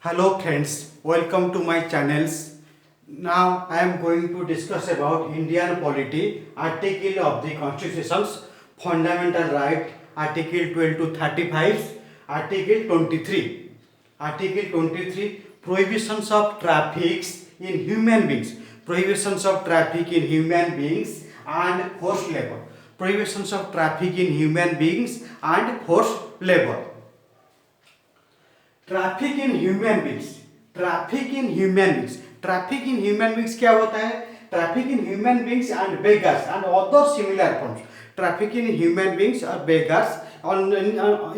Hello friends, welcome to my channels. Now I am going to discuss about Indian polity, article of the constitutions, fundamental right, article 12 to 35, article 23. Article 23, prohibitions of traffics in human beings, prohibitions of traffic in human beings and forced labor, prohibitions of traffic in human beings and forced labor. Traffic in human beings, traffic in human beings, traffic in human beings क्या होता है? Traffic in human beings and beggars and other similar forms, traffic in human beings और beggars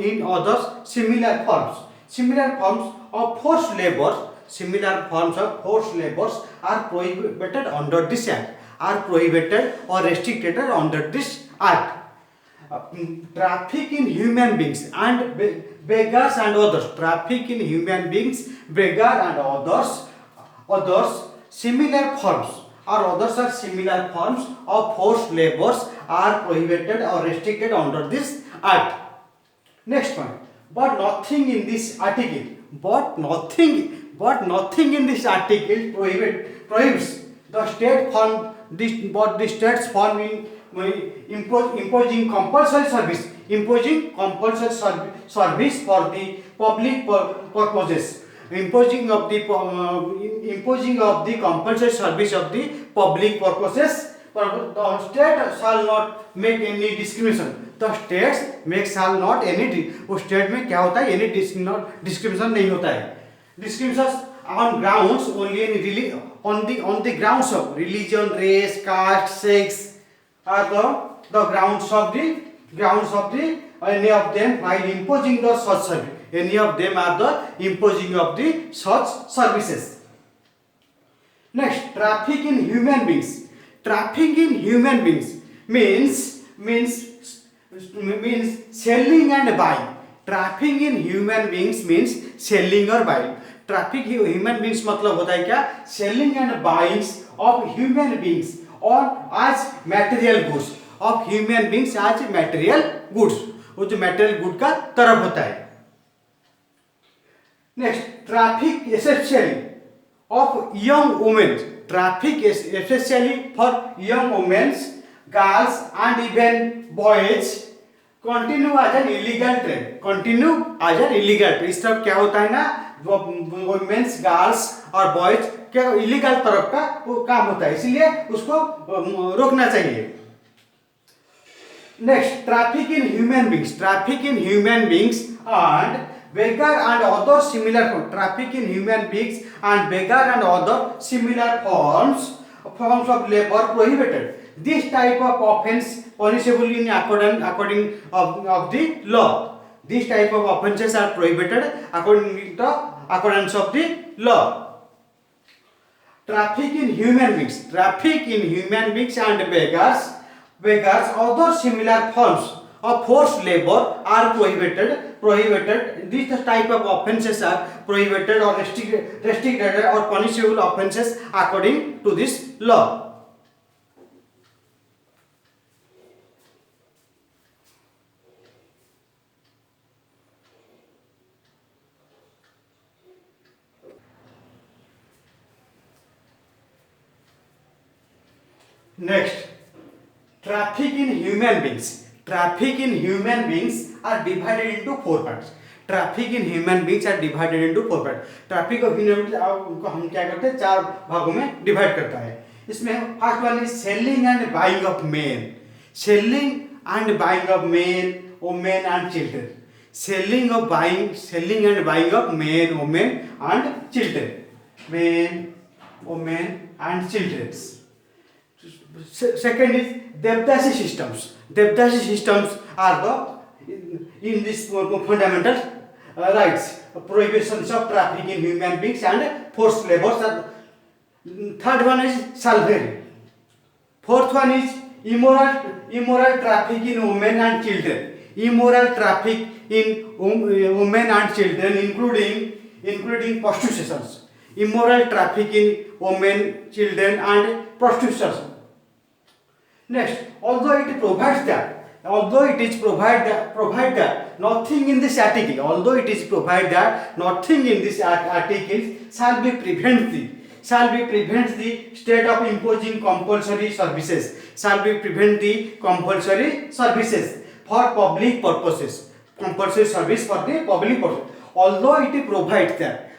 in other similar forms of force labour, similar forms of forced labors are prohibited under this act, are prohibited or restricted under this act. Traffic in human beings and beggars and others, traffic in human beings, beggar and others similar forms or others are similar forms of forced labors are prohibited or restricted under this act. Next point, but nothing in this article, but nothing in this article prohibits the state form the states form in imposing compulsory service for the public purposes, imposing of the compulsory service of the public purposes. The state shall not make any discrimination. The states shall not any उस state में क्या होता है? any discrimination नहीं होता है. Discriminations on grounds only on the grounds of religion, race, caste, sex are the grounds of the any of them while imposing the such service. Any of them are the imposing of the such services. Next, traffic in human beings. Traffic in human beings means selling and buying. Traffic in human beings means selling or buying. Traffic human beings मतलब होता है क्या? Selling and buyings of human beings और आज material goods of human beings आज material goods, वो जो material good का तरफ होता है. Next, traffic essentially of young women, traffic essentially for young womens, girls and even boys continue as an illegal trade, continue as an illegal trade. इस तरफ क्या होता है ना, वुमेन्स, गर्ल्स और बॉयज के इलीगल तरफ का वो काम होता है, इसलिए उसको रोकना चाहिए. Next, traffic in human beings, traffic in human beings and beggar and other similar forms, traffic in human beings and beggar and other similar forms of labor prohibited. This type of offense punishable in according of the law. These type of offences are prohibited according to the accordance of the law. Traffic in human beings, traffic in human beings and beggars other similar forms of forced labor are prohibited. These type of offences are prohibited or restricted or punishable offences according to this law. Next, traffic in human beings. Traffic in human beings are divided into four parts. Traffic in human beings are divided into four parts. Traffic of human beings को हम क्या करते हैं? चार भागों में divide करता है. इसमें first one is selling and buying of main, selling and buying of main, women and children. Selling and buying of main, women and children, main, women and children. Second is Devdasi systems. Devdasi systems are the in this fundamental rights, prohibitions of traffic in human beings and forced labor. Third one is slavery. Fourth one is immoral traffic in women and children. Immoral traffic in women and children, including prostitutions. Immoral traffic in women, children and prostitution. Next, although it provides that although it is provide that nothing in this article, although it is provide that nothing in this article shall be prevent the state of imposing compulsory services, shall be prevent the compulsory services for public purposes, compulsory service for the public purpose. Although it provides that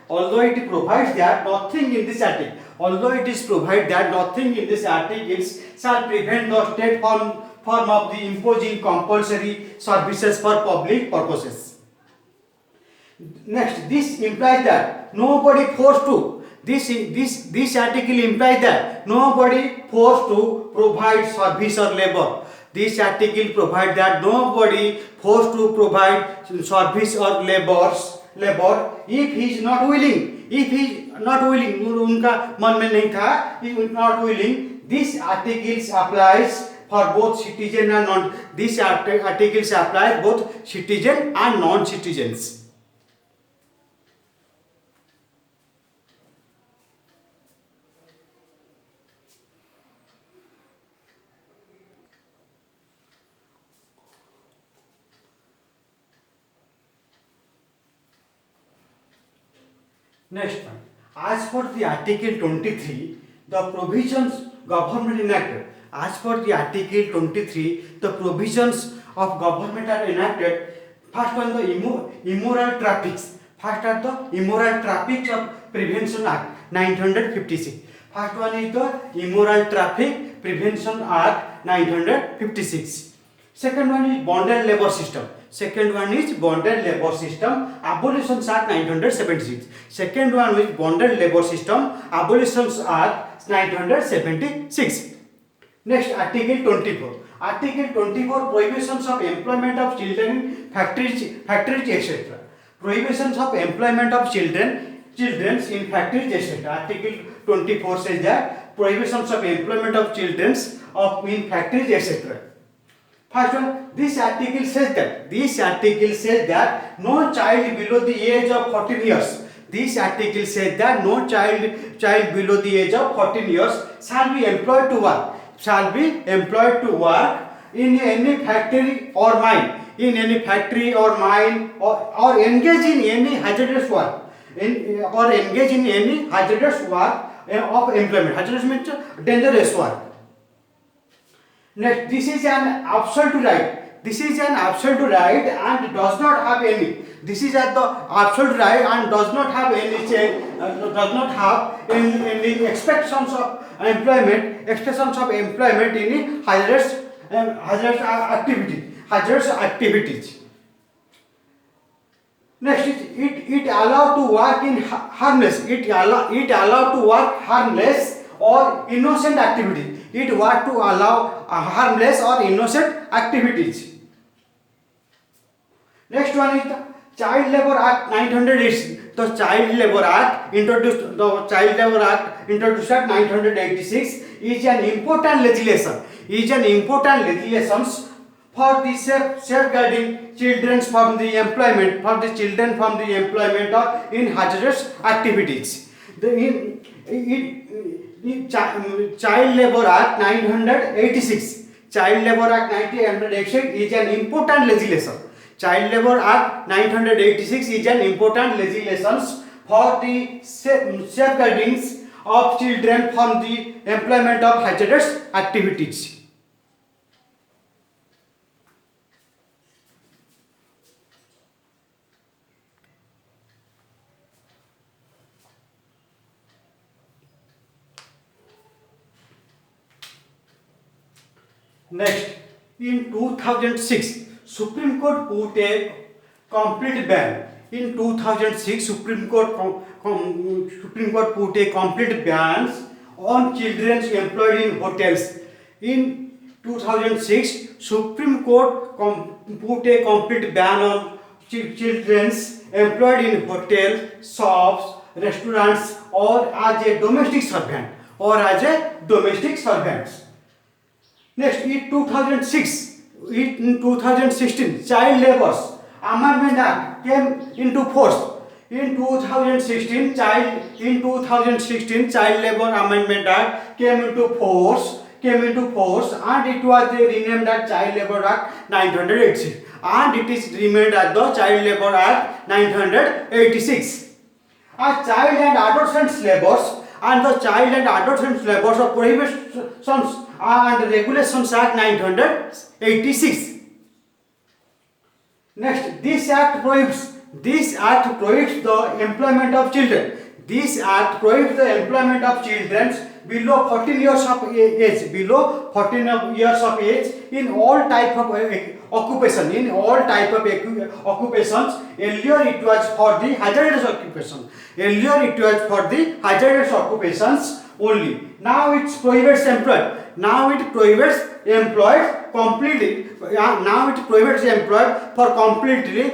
nothing in this article, although it is provide that nothing in this articles shall prevent the state form of the imposing compulsory services for public purposes. Next, this implies that nobody forced to, this article implies that nobody forced to provide service or labor. This article provides that nobody forced to provide service or labor if he is not willing. If he is not willing, उनका मन में नहीं था, if he is not willing, this articles applies for both citizen and non. This articles applies both citizen and non-citizens. Next one. As per the Article 23, the provisions government enacted. As per the Article 23, the provisions of government are enacted. First one, the immoral traffics. First are the Immoral Traffic of Prevention Act 1956. First one is the Immoral Traffic Prevention Act 1956. Second one is Bonded Labor System. Second one is Bonded Labor System Abolition Act 1976. Second one is Bonded Labor System Abolition Act 1976. Next, Article 24. Article 24, prohibitions of employment of children, factories, etc. Prohibitions of employment of children in factories, etc. Article 24 says that prohibitions of employment of children in factories, etc. First one, this article says that no child below the age of 14 years. This article says that no child below the age of 14 years shall be employed to work in any factory or mine, or engage in any hazardous work, of employment. Hazardous means dangerous work. Next, this is an absolute right. This is an absolute right and does not have any. This is at the absolute right and does not have any change. Does not have any expectations of employment. In hazardous activities. Next, it allowed to work in harmless. It allowed to work harmless or innocent activities. It was to allow harmless or innocent activities. Next one is the Child Labor Act 1986. The Child Labor Act introduced at 1986 is an important legislation. For the safeguarding children from the employment or in hazardous activities. Child Labor Act 1986. Child Labor Act 1986 is an important legislation. Child Labor Act 1986 is an important legislation for the safeguarding of children from the employment of hazardous activities. Next, in 2006, Supreme Court put a complete ban. In 2006, Supreme Court put a complete ban on children employed in hotels. In 2006, Supreme Court put a complete ban on children employed in hotels, shops, restaurants, or as a domestic servant. Next, in 2016, Child Labour's Amendment Act came into force. In 2016, Child Labor Amendment Act came into force. came into force, and it was renamed as Child Labor Act 1986, and it is remained as the Child Labor Act 1986. As child and adolescent labors and the Child and Adolescent Labors of Prohibitions and Regulations Act 1986. Next, this act prohibits the employment of children. This act prohibits the employment of children below 14 years of age in all type of occupation. Earlier it was for the hazardous occupations only. Now it prohibits employed. Now it prohibits employed completely. Now it prohibits employed for completely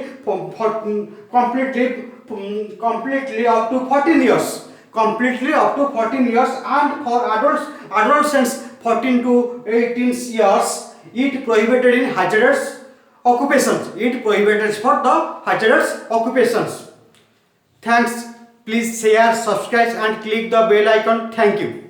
up to 14 years. Completely up to 14 years, and for adolescents 14 to 18 years, it prohibited in hazardous occupations. It prohibited for the hazardous occupations. Thanks. Please share, subscribe and click the bell icon. Thank you.